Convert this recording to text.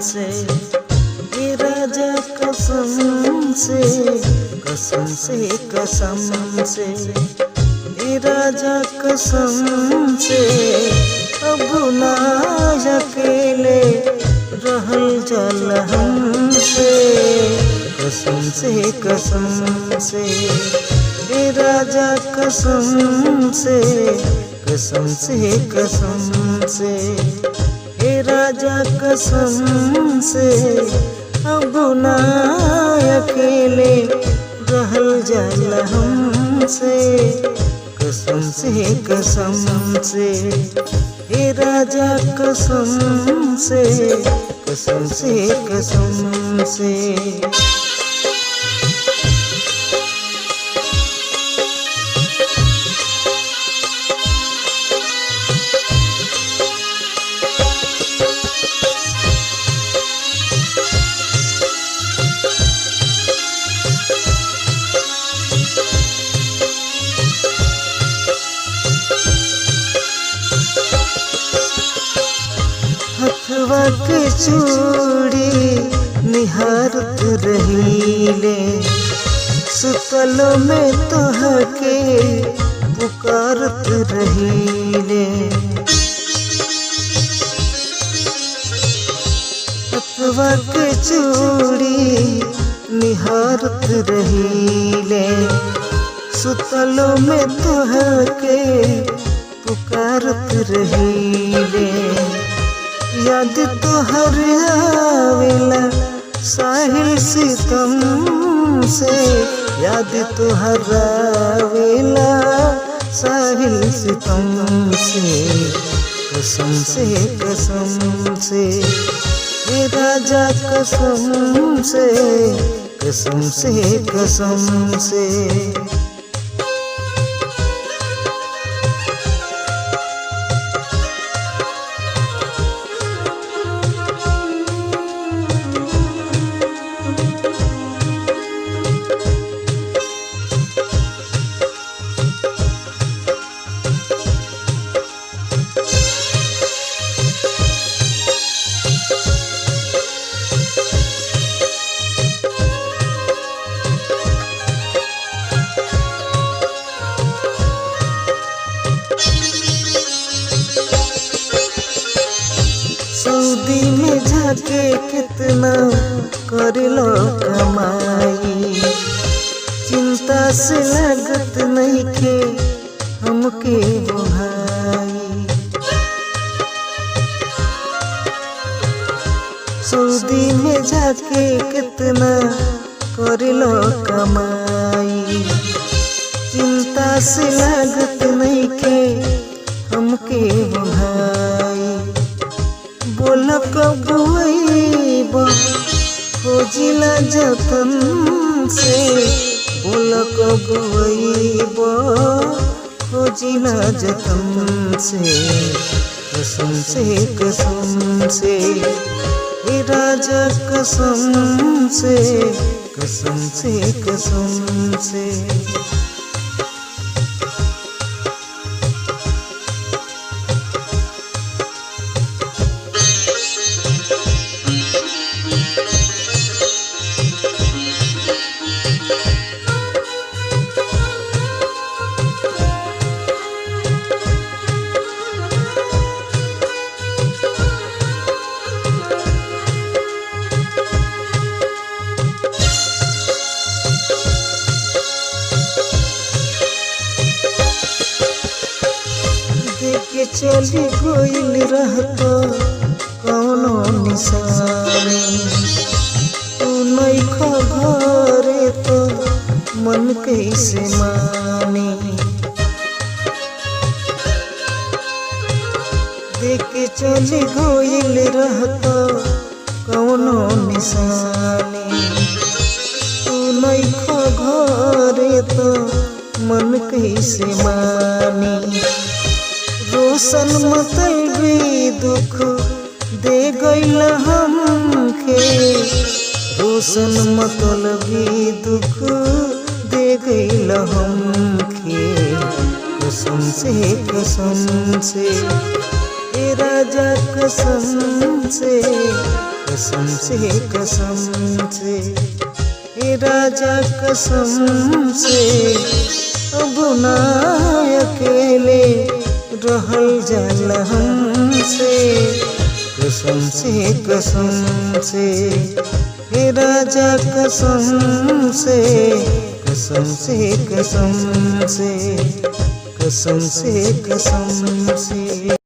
से ये राजा कसम से कसम से कसम से ये राजा कसम से अब ना अकेले रहल जल हमसे कसम से ये राजा कसम से कसम से ये राजा कसम से अब ना अकेले रहल जल हमसे कसम से ये राजा कसम से कसम से हथवा के चूड़ी निहारत रहीले सुतल में तोहके पुकारत रहीले हथवा के चूड़ी निहारत रहीले सुतल में तोहके पुकारत रहीले याद तोहर आवेला साहिल सितम से याद तोहर आवेला साहिल सितम से कसम से ये राजा कसम से कसम से सऊदी में जाके कितना कर लो कमाई चिंता से लगत नहीं के हमके बुहाई सऊदी में जाके कितना कर लो कमाई चिंता से लगत नहीं के हमके बुहाई बोल कब अइब खोजिला जतन से बोल कब अइब खोजिला जतन से कसम से ये राजा कसम से कसम से के चली गइल रहतो कौनो निशानी तू नइखा घरे तो मन कैसे मानी देख के चली गइल रहतो कौनो निशानी तू नइखा घरे तो मन कैसे मानी रोशन मतलबी दुख दे गइल हमके रोशन मतलबी दुख दे गइल हमके कसम से ए राजा कसम से कसम से हे राजा कसम से अब ना अकेले रहल जाला हमसे। कसम से हे राजा कसम से कसम से।